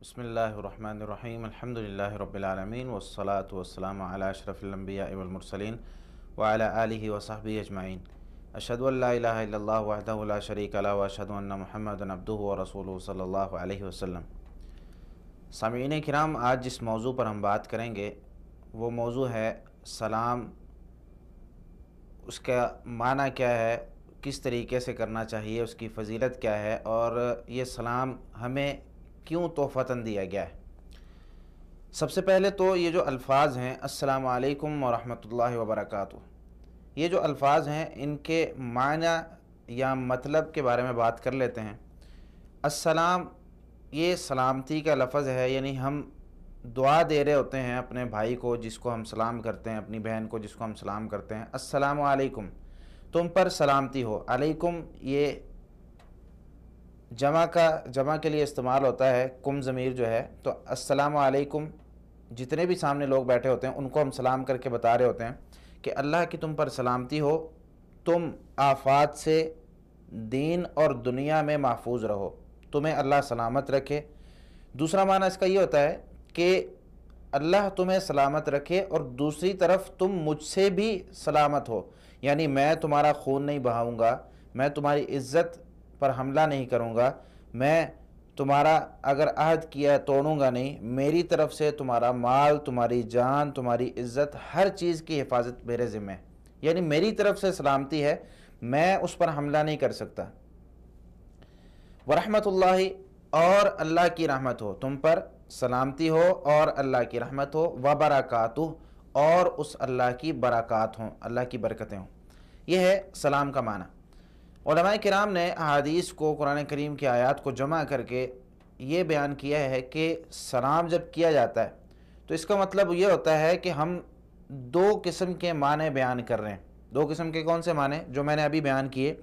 بسم اللہ الرحمن الرحیم الحمدللہ رب العالمین والصلاة والسلام علی اشرف الانبیاء والمرسلین وعلی آلہ وصحبہ اجمعین اشہد ان لا الہ الا اللہ وحدہ لا شریک لہ واشہد ان محمدا عبدہ ورسولہ صلی اللہ علیہ وسلم۔ سامعین کرام، آج جس موضوع پر ہم بات کریں گے وہ موضوع ہے سلام۔ اس کا معنی کیا ہے، کس طریقے سے کرنا چاہیے، اس کی فضیلت کیا ہے، اور یہ سلام ہمیں کیوں تحفتاً دیا گیا ہے۔ سب سے پہلے تو یہ جو الفاظ ہیں السلام علیکم ورحمۃ اللہ وبرکاتہ، یہ جو الفاظ ہیں ان کے معنی یا مطلب کے بارے میں بات کر لیتے ہیں۔ السلام یہ سلامتی کا لفظ ہے، یعنی ہم دعا دے رہے ہوتے ہیں اپنے بھائی کو جس کو ہم سلام کرتے ہیں، اپنی بہن کو جس کو ہم سلام کرتے ہیں، السلام علیکم، تم پر سلامتی ہو۔ علیکم یہ جمع کے لیے استعمال ہوتا ہے، کم ضمیر جو ہے، تو السلام علیکم جتنے بھی سامنے لوگ بیٹھے ہوتے ہیں ان کو ہم سلام کر کے بتا رہے ہوتے ہیں کہ اللہ کی تم پر سلامتی ہو، تم آفات سے دین اور دنیا میں محفوظ رہو، تمہیں اللہ سلامت رکھے۔ دوسرا معنی اس کا یہ ہوتا ہے کہ اللہ تمہیں سلامت رکھے اور دوسری طرف تم مجھ سے بھی سلامت ہو، یعنی میں تمہارا خون نہیں بہاؤں گا، میں تمہاری عزت پر حملہ نہیں کروں گا، میں تمہارا اگر عہد کیا توڑوں گا نہیں، میری طرف سے تمہارا مال، تمہاری جان، تمہاری عزت، ہر چیز کی حفاظت میرے ذمہ ہے، یعنی میری طرف سے سلامتی ہے، میں اس پر حملہ نہیں کر سکتا۔ ورحمۃ اللہ، اور اللہ کی رحمت ہو، تم پر سلامتی ہو اور اللہ کی رحمت ہو، وبرکاتہ، اور اس اللہ کی برکات ہوں، اللہ کی برکتیں ہوں۔ یہ ہے سلام کا معنی۔ علماء کرام نے احادیث کو، قرآن کریم کی آیات کو جمع کر کے یہ بیان کیا ہے کہ سلام جب کیا جاتا ہے تو اس کا مطلب یہ ہوتا ہے کہ ہم دو قسم کے معنی بیان کر رہے ہیں۔ دو قسم کے کون سے معنی جو میں نے ابھی بیان کیے؟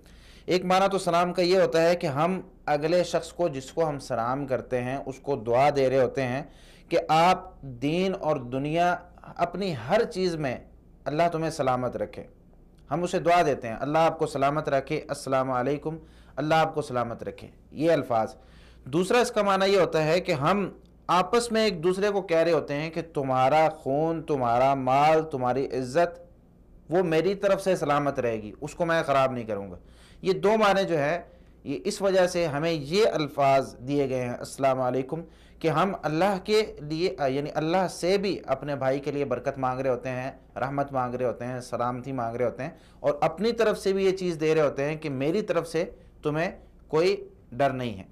ایک معنی تو سلام کا یہ ہوتا ہے کہ ہم اگلے شخص کو جس کو ہم سلام کرتے ہیں اس کو دعا دے رہے ہوتے ہیں کہ آپ دین اور دنیا اپنی ہر چیز میں اللہ تمہیں سلامت رکھے، ہم اسے دعا دیتے ہیں اللہ آپ کو سلامت رکھے، السلام علیکم، اللہ آپ کو سلامت رکھے، یہ الفاظ۔ دوسرا اس کا معنی یہ ہوتا ہے کہ ہم آپس میں ایک دوسرے کو کہہ رہے ہوتے ہیں کہ تمہارا خون، تمہارا مال، تمہاری عزت وہ میری طرف سے سلامت رہے گی، اس کو میں خراب نہیں کروں گا۔ یہ دو معنی جو ہے یہ اس وجہ سے ہمیں یہ الفاظ دیے گئے ہیں السلام علیکم کہ ہم اللہ کے لیے یعنی اللہ سے بھی اپنے بھائی کے لیے برکت مانگ رہے ہوتے ہیں، رحمت مانگ رہے ہوتے ہیں، سلامتی مانگ رہے ہوتے ہیں، اور اپنی طرف سے بھی یہ چیز دے رہے ہوتے ہیں کہ میری طرف سے تمہیں کوئی ڈر نہیں ہے۔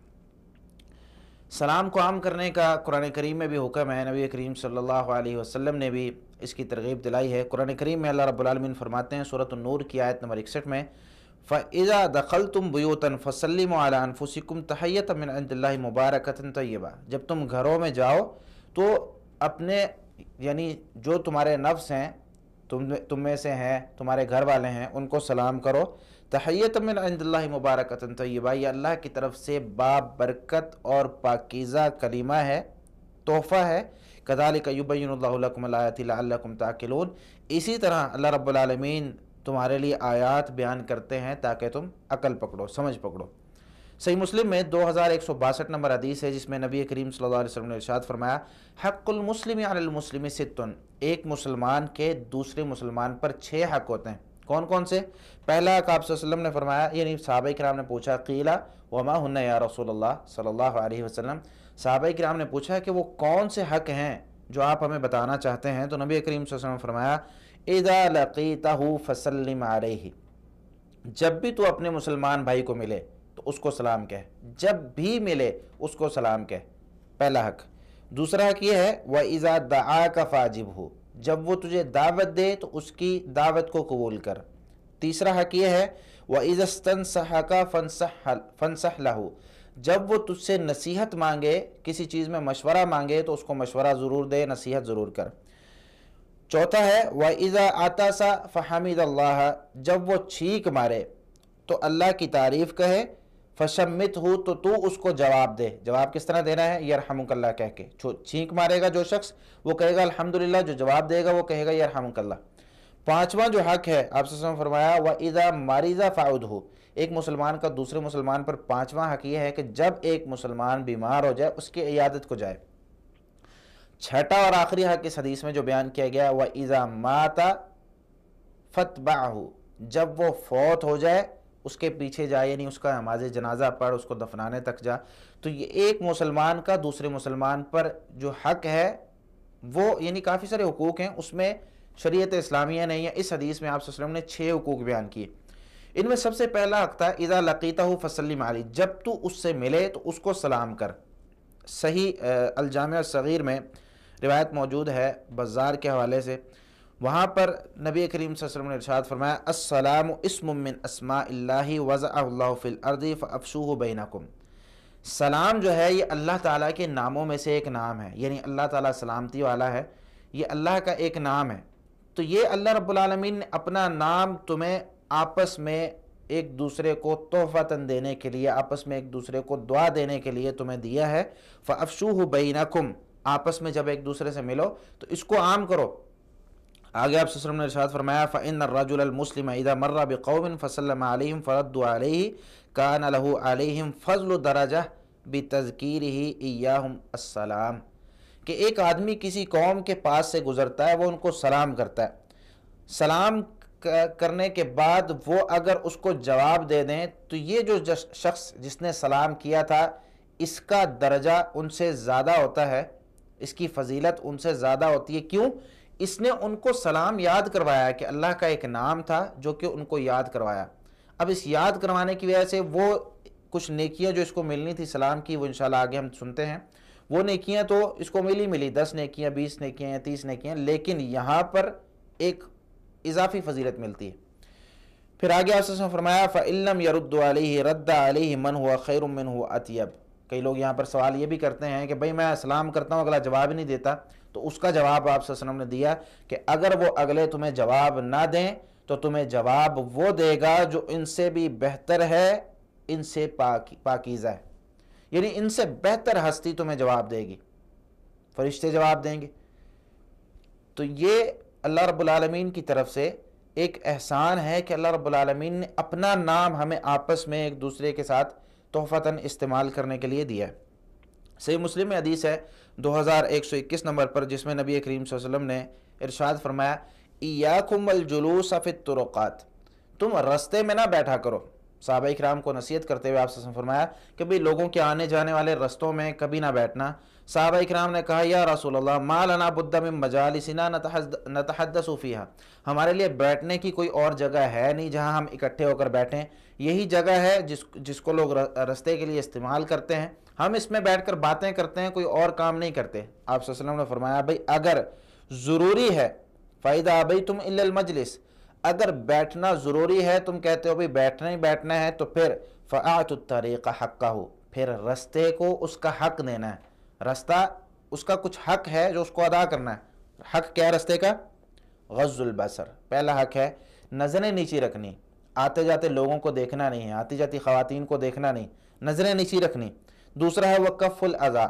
سلام کو عام کرنے کا قرآن کریم میں بھی حکم ہے، نبی کریم صلی اللہ علیہ وسلم نے بھی اس کی ترغیب دلائی ہے۔ قرآن کریم میں اللہ رب العالمین فرماتے ہیں سورۃ النور کی آیت نمبر 61 میں، فَإِذَا دَخَلْتُمْ بُيُوتًا فَسَلِّمُوا عَلَىٰ أَنفُسِكُمْ تَحِيَّةً مِّنْ عِندِ اللَّهِ مُبَارَكَةً طَيِّبَةً، جب تم گھروں میں جاؤ تو اپنے یعنی جو تمہارے نفس ہیں، تم میں سے ہیں، تمہارے گھر والے ہیں، ان کو سلام کرو، تحیۃ من عند اللہ مبارکۃ طیبہ، یہ اللہ کی طرف سے بابرکت اور پاکیزہ کلمہ ہے، تحفہ ہے۔ کذالک یبین اللہ لکم الآیات لعلکم تعقلون، اسی طرح اللہ رب العالمین تمہارے لیے آیات بیان کرتے ہیں تاکہ تم عقل پکڑو، سمجھ پکڑو۔ صحیح مسلم میں 2162 نمبر حدیث ہے جس میں نبی کریم صلی اللہ علیہ وسلم نے ارشاد فرمایا، حق المسلم علی المسلم ستن، ایک مسلمان کے دوسرے مسلمان پر 6 حق ہوتے ہیں۔ کون کون سے؟ پہلا حق آپ صلی اللہ علیہ وسلم نے فرمایا، یعنی صحابہ کرام نے پوچھا، قیلا وما ہن یا رسول اللہ صلی اللہ علیہ وسلم، صحابہ کرام نے پوچھا کہ وہ کون سے حق ہیں جو آپ ہمیں بتانا چاہتے ہیں؟ تو نبی کریم صلی اللہ علیہ وسلم نے فرمایا، اذا لقیتہ فسلم علیہ، جب بھی تو اپنے مسلمان بھائی کو ملے تو اس کو سلام کہہ، جب بھی ملے اس کو سلام کہہ، پہلا حق۔ دوسرا حق یہ ہے وَإِذَا دَعَاكَ فَأَجِبْهُ، جب وہ تجھے دعوت دے تو اس کی دعوت کو قبول کر۔ تیسرا حق یہ ہے وَإِذَا اسْتَنصَحَكَ فَانصَحْ لَهُ، جب وہ تجھ سے نصیحت مانگے، کسی چیز میں مشورہ مانگے تو اس کو مشورہ ضرور دے، نصیحت ضرور کر۔ چوتھا ہے وَإِذَا عَطَسَ فَحَمِدَ اللَّهَ، جب وہ چھینک مارے تو اللہ کی تعریف کہے، فَشَمِّتْهُ، تو اس کو جواب دے۔ جواب کس طرح دینا ہے؟ یرحمک اللہ کہہ کے، چھینک مارے گا جو شخص وہ کہے گا الحمدللہ، جو جواب دے گا وہ کہے گا یرحمک اللہ۔ پانچواں جو حق ہے آپ صلی اللہ علیہ وسلم فرمایا وَإِذَا مَرِضَ فَعُدْهُ، ایک مسلمان کا دوسرے مسلمان پر پانچواں حق یہ ہے کہ جب ایک مسلمان بیمار ہو جائے اس کی عیادت کو جائے۔ چھٹا اور آخری حق اس حدیث میں جو بیان کیا گیا وَإِذَا مَاتَ فَاتْبَعْهُ، جب وہ فوت ہو جائے اس کے پیچھے جائے، یعنی اس کا نماز جنازہ پڑھ، اس کو دفنانے تک جا۔ تو یہ ایک مسلمان کا دوسرے مسلمان پر جو حق ہے وہ یعنی کافی سارے حقوق ہیں، اس میں شریعت اسلامیہ نے یا اس حدیث میں آپ صلی اللہ علیہ وسلم نے 6 حقوق بیان کیے۔ ان میں سب سے پہلا حق تھا اذا لقیتہ فسلم علیہ، جب تو اس سے ملے تو اس کو سلام کر۔ صحیح الجامع الصغیر میں روایت موجود ہے بزار کے حوالے سے، وہاں پر نبی کریم صلی اللہ علیہ وسلم نے ارشاد فرمایا السلام اسم من اسماء اللہ وضعہ اللہ فی الارض فافشوہ بینکم، سلام جو ہے یہ اللہ تعالیٰ کے ناموں میں سے ایک نام ہے، یعنی اللہ تعالیٰ سلامتی والا ہے، یہ اللہ کا ایک نام ہے۔ تو یہ اللہ رب العالمین نے اپنا نام تمہیں آپس میں ایک دوسرے کو تحفتاً دینے کے لیے، آپس میں ایک دوسرے کو دعا دینے کے لیے تمہیں دیا ہے۔ فَأَفْشُوهُ بَيْنَكُمْ، آپس میں جب ایک دوسرے سے ملو تو اس کو عام کرو۔ آگے آپ صلی اللہ علیہ وسلم نے ارشاد فرمایا فَإِنَّ الرَّجُلَ الْمُسْلِمَ إِذَا مَرَّ بِقَوْمٍ فَسَلَّمَ عَلَيْهِمْ فَرَدُّوا عَلَيْهِ كَانَ لَهُ عَلَيْهِمْ فَضْلُ دَرَجَةٍ بِتَذْكِيرِهِ إِيَّاهُمْ السَّلَامَ، کہ ایک آدمی کسی قوم کے پاس سے گزرتا ہے، وہ ان کو سلام کرتا ہے، سلام کرنے کے بعد وہ اگر اس کو جواب دے دیں تو یہ جو شخص جس نے سلام کیا تھا اس کا درجہ ان سے زیادہ ہوتا ہے، اس کی فضیلت ان سے زیادہ ہوتی ہے۔ کیوں؟ اس نے ان کو سلام یاد کروایا کہ اللہ کا ایک نام تھا جو کہ ان کو یاد کروایا۔ اب اس یاد کروانے کی وجہ سے وہ کچھ نیکیاں جو اس کو ملنی تھی سلام کی، وہ انشاءاللہ آگے ہم سنتے ہیں، وہ نیکیاں تو اس کو ملی 10 نیکیاں 20 نیکیاں یا 30 نیکیاں، لیکن یہاں پر ایک اضافی فضیلت ملتی ہے۔ پھر آگے آپ نے فرمایا فَإِن لَّمْ يَرُدُّ عَلَيْهِ رَدَّ عَلَيْهِ مَنْ هُوَ خَيْرٌ مِّنْهُ أَطْيَبُ۔ کئی لوگ یہاں پر سوال یہ بھی کرتے ہیں کہ بھئی میں سلام کرتا ہوں اگلا جواب ہی نہیں دیتا، تو اس کا جواب آپ صلی اللہ علیہ وسلم نے دیا کہ اگر وہ اگلے تمہیں جواب نہ دیں تو تمہیں جواب وہ دے گا جو ان سے بھی بہتر ہے، ان سے پاکیزہ ہے، یعنی ان سے بہتر ہستی تمہیں جواب دے گی، فرشتے جواب دیں گے۔ تو یہ اللہ رب العالمین کی طرف سے ایک احسان ہے کہ اللہ رب العالمین نے اپنا نام ہمیں آپس میں ایک دوسرے کے ساتھ تحفتاً استعمال کرنے کے لیے دیا ہے۔ صحیح مسلم میں حدیث ہے 2121 نمبر پر، جس میں نبی کریم صلی اللہ علیہ وسلم نے ارشاد فرمایا ایاکم الجلوس فی الطرقات، تم رستے میں نہ بیٹھا کرو۔ صحابہ کرام کو نصیحت کرتے ہوئے آپ صلی اللہ علیہ وسلم فرمایا کہ بھئی لوگوں کے آنے جانے والے رستوں میں کبھی نہ بیٹھنا۔ صحابہ کرام نے کہا یا رسول اللہ ما لنا بد من مجالسنا نتحدث فیہا، ہمارے لیے بیٹھنے کی کوئی اور جگہ ہے نہیں جہاں ہم اکٹھے ہو کر بیٹھیں، یہی جگہ ہے جس کو لوگ رستے کے لیے استعمال کرتے ہیں، ہم اس میں بیٹھ کر باتیں کرتے ہیں، کوئی اور کام نہیں کرتے۔ آپ صلی اللہ علیہ وسلم نے فرمایا بھئی اگر ضروری ہے فَإِذَا أَبَيْتُمْ إِلَّا الْمَجْلِسَ، اگر بیٹھنا ضروری ہے، تم کہتے ہو بھئی بیٹھنا ہی بیٹھنا ہے، تو پھر فَأَعْتُوا الطَّرِيقَ حَقَّهُ، پھر رستے کو اس کا حق دینا ہے۔ رستہ اس کا کچھ حق ہے جو اس کو ادا کرنا ہے۔ حق کیا ہے رستے کا؟ غض البصر، پہلا حق ہے نظریں نیچی رکھنی، آتے جاتے لوگوں کو دیکھنا نہیں ہے، آتی جاتی خواتین کو دیکھنا نہیں، نظریں نیچی رکھنی۔ دوسرا ہے وقف الاذی،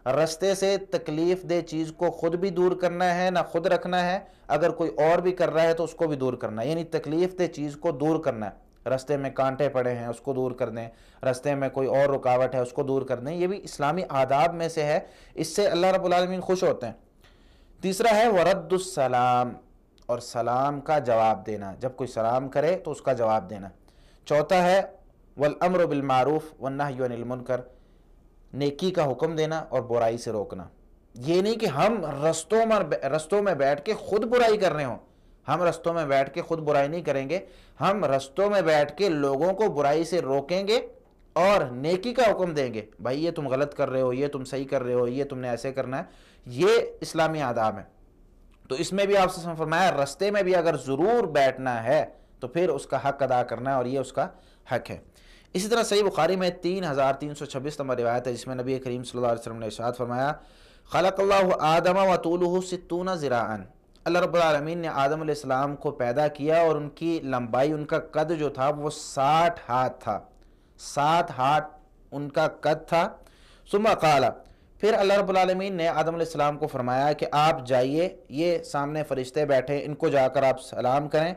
رستے سے تکلیف دہ چیز کو خود بھی دور کرنا ہے، نہ خود رکھنا ہے، اگر کوئی اور بھی کر رہا ہے تو اس کو بھی دور کرنا ہے، یعنی تکلیف دہ چیز کو دور کرنا ہے۔ رستے میں کانٹے پڑے ہیں اس کو دور کر دیں، رستے میں کوئی اور رکاوٹ ہے اس کو دور کر دیں، یہ بھی اسلامی آداب میں سے ہے، اس سے اللہ رب العالمین خوش ہوتے ہیں۔ تیسرا ہے ورد السلام، اور سلام کا جواب دینا، جب کوئی سلام کرے تو اس کا جواب دینا۔ چوتھا ہے والامر بالمعروف والنہی عن المنکر، نیکی کا حکم دینا اور برائی سے روکنا۔ یہ نہیں کہ ہم رستوں میں بیٹھ کے خود برائی کر رہے ہوں، ہم رستوں میں بیٹھ کے خود برائی نہیں کریں گے، ہم رستوں میں بیٹھ کے لوگوں کو برائی سے روکیں گے اور نیکی کا حکم دیں گے، بھائی یہ تم غلط کر رہے ہو، یہ تم صحیح کر رہے ہو، یہ تم نے ایسے کرنا ہے، یہ اسلامی آداب ہے۔ تو اس میں بھی آپ سے فرمایا رستے میں بھی اگر ضرور بیٹھنا ہے تو پھر اس کا حق ادا کرنا ہے، اور یہ اس کا حق ہے۔ اسی طرح صحیح بخاری میں 3326 نمبر روایت ہے، جس میں نبی کریم صلی اللہ علیہ وسلم نے ارشاد فرمایا خلق اللہ آدم وطولہ 60 ذراعا، اللہ رب العالمین نے آدم علیہ السلام کو پیدا کیا اور ان کی لمبائی، ان کا قد جو تھا وہ 60 ہاتھ تھا، 60 ہاتھ ان کا قد تھا۔ ثم قال، پھر اللہ رب العالمین نے آدم علیہ السلام کو فرمایا کہ آپ جائیے، یہ سامنے فرشتے بیٹھے، ان کو جا کر آپ سلام کریں،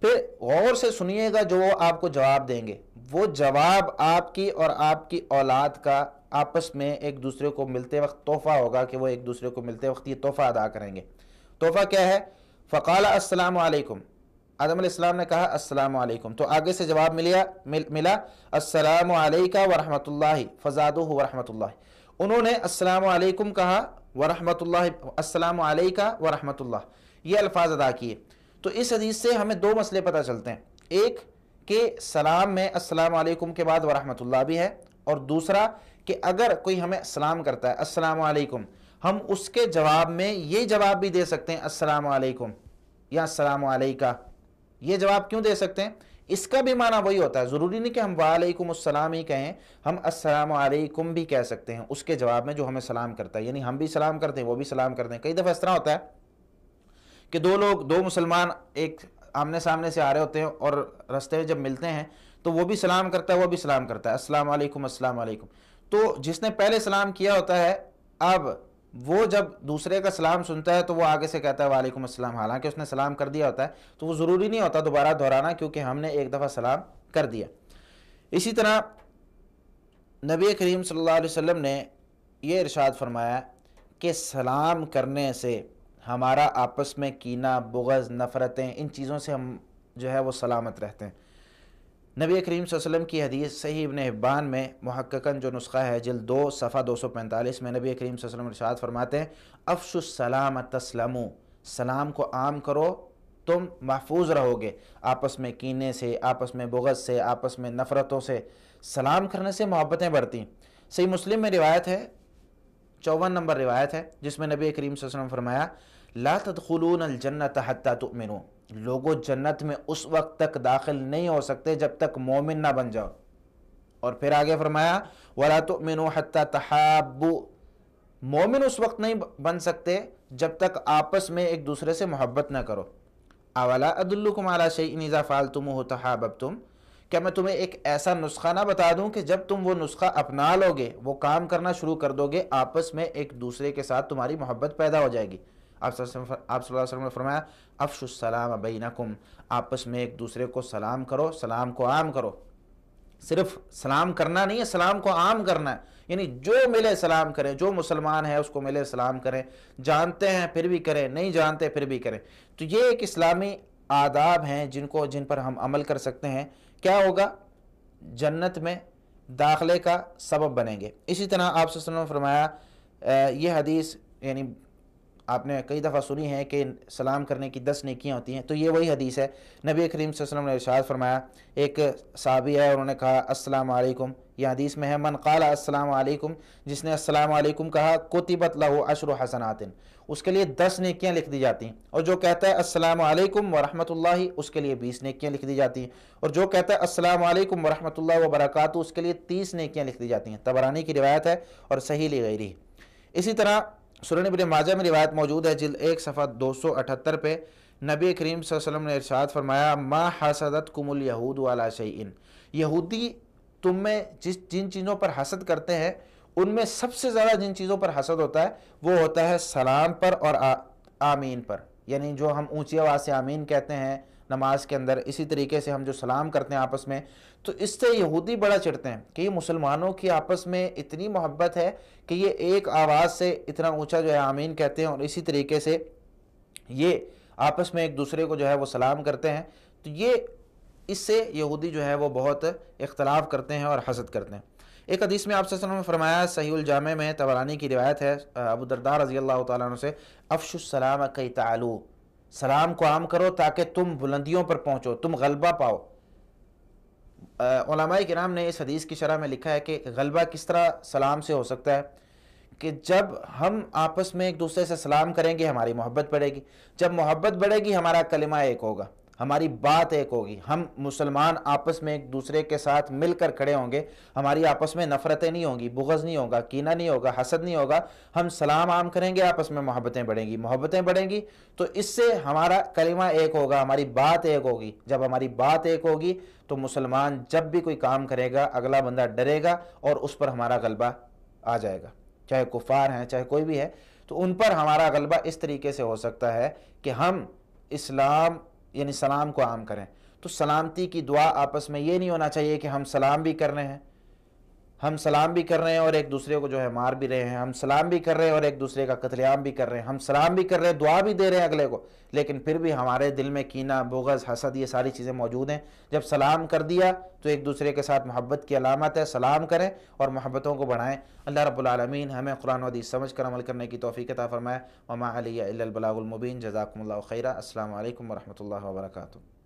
پھر غور سے سنیے گا جو وہ آپ کو جواب دیں گے، وہ جواب آپ کی اور آپ کی اولاد کا آپس میں ایک دوسرے کو ملتے وقت تحفہ ہوگا کہ وہ ایک دوسرے کو ملتے وقت یہ تحفہ ادا کریں گے۔ تحفہ کیا ہے؟ فقال السلام علیکم، آدم علیہ السلام نے کہا السلام علیکم، تو آگے سے جواب ملا السلام علیکہ ورحمۃ اللہ فزادوہ ورحمۃ اللہ، انہوں نے السلام علیکم کہا ورحمۃ اللہ، السلام علیکہ ورحمۃ اللہ، یہ الفاظ ادا کیے۔ تو اس حدیث سے ہمیں دو مسئلے پتہ چلتے ہیں، ایک کہ سلام میں السلام علیکم کے بعد ورحمۃ اللہ بھی ہے، اور دوسرا کہ اگر کوئی ہمیں سلام کرتا ہے السلام علیکم، ہم اس کے جواب میں یہ جواب بھی دے سکتے ہیں السلام علیکم یا السلام علیکہ، یہ جواب کیوں دے سکتے ہیں؟ اس کا بھی معنی وہی ہوتا ہے، ضروری نہیں کہ ہم وعلیکم السلام ہی کہیں، ہم السلام علیکم بھی کہہ سکتے ہیں اس کے جواب میں جو ہمیں سلام کرتا ہے، یعنی ہم بھی سلام کرتے ہیں وہ بھی سلام کرتے ہیں۔ کئی دفعہ اس طرح ہوتا ہے کہ دو مسلمان ایک آمنے سامنے سے آ رہے ہوتے ہیں اور رستے میں جب ملتے ہیں تو وہ بھی سلام کرتا ہے وہ بھی سلام کرتا ہے السلام علیکم السلام علیکم، تو جس نے پہلے سلام کیا ہوتا ہے اب وہ جب دوسرے کا سلام سنتا ہے تو وہ آگے سے کہتا ہے وعلیکم السلام، حالانکہ اس نے سلام کر دیا ہوتا ہے، تو وہ ضروری نہیں ہوتا دوبارہ دہرانا کیونکہ ہم نے ایک دفعہ سلام کر دیا۔ اسی طرح نبی کریم صلی اللہ علیہ وسلم نے یہ ارشاد فرمایا کہ سلام کرنے سے ہمارا آپس میں کینہ، بغض، نفرتیں، ان چیزوں سے ہم جو ہے وہ سلامت رہتے ہیں۔ نبی کریم صلی اللہ علیہ وسلم کی حدیث صحیح ابن حبان میں محققاً جو نسخہ ہے جلد 2 صفحہ 245 میں نبی کریم صلی اللہ علیہ وسلم ارشاد فرماتے ہیں افشوا السلام تسلموا، سلام کو عام کرو تم محفوظ رہو گے، آپس میں کینے سے، آپس میں بغض سے، آپس میں نفرتوں سے، سلام کرنے سے محبتیں بڑھتی ہیں۔ صحیح مسلم میں روایت ہے، 54 نمبر روایت ہے، جس میں نبی کریم صلی اللہ علیہ وسلم فرمایا لا تدخلون الجنت حتی تؤمنوا، لوگوں جنت میں اس وقت تک داخل نہیں ہو سکتے جب تک مومن نہ بن جاؤ، اور پھر آگے فرمایا ولا تؤمنوا حتی تحابوا، مومن اس وقت نہیں بن سکتے جب تک آپس میں ایک دوسرے سے محبت نہ کرو۔ اولا ادلکم علی شیء اذا فعلتموہ تحاببتم، کیا میں تمہیں ایک ایسا نسخہ نہ بتا دوں کہ جب تم وہ نسخہ اپنا لو گے، وہ کام کرنا شروع کر دو گے، آپس میں ایک دوسرے کے ساتھ تمہاری محبت پیدا ہو جائے گی۔ آپ صلی اللہ علیہ وسلم نے فرمایا افشوا السلام بینکم، آپس میں ایک دوسرے کو سلام کرو، سلام کو عام کرو، صرف سلام کرنا نہیں ہے، سلام کو عام کرنا ہے، یعنی جو ملے سلام کریں، جو مسلمان ہے اس کو ملے سلام کریں، جانتے ہیں پھر بھی کریں، نہیں جانتے پھر بھی کریں۔ تو یہ ایک اسلامی آداب ہیں جن پر ہم عمل کر سکتے ہیں، کیا ہوگا؟ جنت میں داخلے کا سبب بنیں گے۔ اسی طرح آپ صلی اللہ علیہ وسلم نے فرمایا یہ حدیث یعنی آپ نے کئی دفعہ سنی ہے کہ سلام کرنے کی 10 نیکیاں ہوتی ہیں، تو یہ وہی حدیث ہے۔ نبی کریم صلی اللہ علیہ وسلم نے ارشاد فرمایا، ایک صحابی ہے انہوں نے کہا السلام علیکم، یہ حدیث میں ہے من قال السلام علیکم، جس نے السلام علیکم کہا کتبت لہ 10 حسنات، اس کے لیے 10 نیکیاں لکھ دی جاتی ہیں، اور جو کہتا ہے السلام علیکم ورحمۃ اللہ اس کے لیے 20 نیکیاں لکھ دی جاتی ہیں، اور جو کہتا ہے السلام علیکم ورحمۃ اللہ وبرکاتہ اس کے لیے 30 نیکیاں لکھ دی جاتی ہیں۔ طبرانی کی روایت ہے اور صحیح لغیرہ۔ اسی طرح سنن ابن ماجہ میں روایت موجود ہے جلد 1 صفحہ 278 پہ نبی کریم صلی اللہ علیہ وسلم نے ارشاد فرمایا ما حسدتکم الیہود علی شیء، یہودی تم میں جن چیزوں پر حسد کرتے ہیں ان میں سب سے زیادہ جن چیزوں پر حسد ہوتا ہے وہ ہوتا ہے سلام پر اور آمین پر، یعنی جو ہم اونچی آواز سے آمین کہتے ہیں نماز کے اندر، اسی طریقے سے ہم جو سلام کرتے ہیں آپس میں، تو اس سے یہودی بڑا چڑھتے ہیں کہ یہ مسلمانوں کی آپس میں اتنی محبت ہے کہ یہ ایک آواز سے اتنا اونچا جو ہے آمین کہتے ہیں، اور اسی طریقے سے یہ آپس میں ایک دوسرے کو جو ہے وہ سلام کرتے ہیں، تو یہ اس سے یہودی جو ہے وہ بہت اختلاف کرتے ہیں اور حسد کرتے ہیں۔ ایک حدیث میں آپ صلی اللہ علیہ وسلم نے فرمایا، صحیح الجامع میں طبرانی کی روایت ہے ابو درداء رضی اللہ تعالیٰ عنہ سے، افشوا السلام کی تعلو، سلام کو عام کرو تاکہ تم بلندیوں پر پہنچو، تم غلبہ پاؤ۔ علماء کرام نے اس حدیث کی شرح میں لکھا ہے کہ غلبہ کس طرح سلام سے ہو سکتا ہے کہ جب ہم آپس میں ایک دوسرے سے سلام کریں گے ہماری محبت بڑھے گی، جب محبت بڑھے گی ہمارا کلمہ ایک ہوگا، ہماری بات ایک ہوگی، ہم مسلمان آپس میں ایک دوسرے کے ساتھ مل کر کھڑے ہوں گے، ہماری آپس میں نفرتیں نہیں ہوں گی، بغض نہیں ہوگا، کینہ نہیں ہوگا، حسد نہیں ہوگا، ہم سلام عام کریں گے، آپس میں محبتیں بڑھیں گی تو اس سے ہمارا کلمہ ایک ہوگا، ہماری بات ایک ہوگی۔ جب ہماری بات ایک ہوگی تو مسلمان جب بھی کوئی کام کرے گا اگلا بندہ ڈرے گا اور اس پر ہمارا غلبہ آ جائے گا۔ چاہے کفار ہیں چاہے کوئی بھی ہے، تو ان پر ہمارا غلبہ اس طریقے سے ہو سکتا ہے کہ ہم اسلام یعنی سلام کو عام کریں۔ تو سلامتی کی دعا آپس میں یہ نہیں ہونا چاہیے کہ ہم سلام بھی کر رہے ہیں، ہم سلام بھی کر رہے ہیں اور ایک دوسرے کو جو ہے مار بھی رہے ہیں، ہم سلام بھی کر رہے ہیں اور ایک دوسرے کا قتل عام بھی کر رہے ہیں، ہم سلام بھی کر رہے ہیں، دعا بھی دے رہے ہیں اگلے کو، لیکن پھر بھی ہمارے دل میں کینہ، بغض، حسد، یہ ساری چیزیں موجود ہیں۔ جب سلام کر دیا تو ایک دوسرے کے ساتھ محبت کی علامت ہے، سلام کریں اور محبتوں کو بڑھائیں۔ اللہ رب العالمین ہمیں قرآن و حدیث سمجھ کر عمل کرنے کی توفیق عطا فرمائے۔ وما علی الا البلاغ المبین۔ جزاکم اللہ خیرا۔ السلام علیکم ورحمۃ اللہ وبرکاتہ۔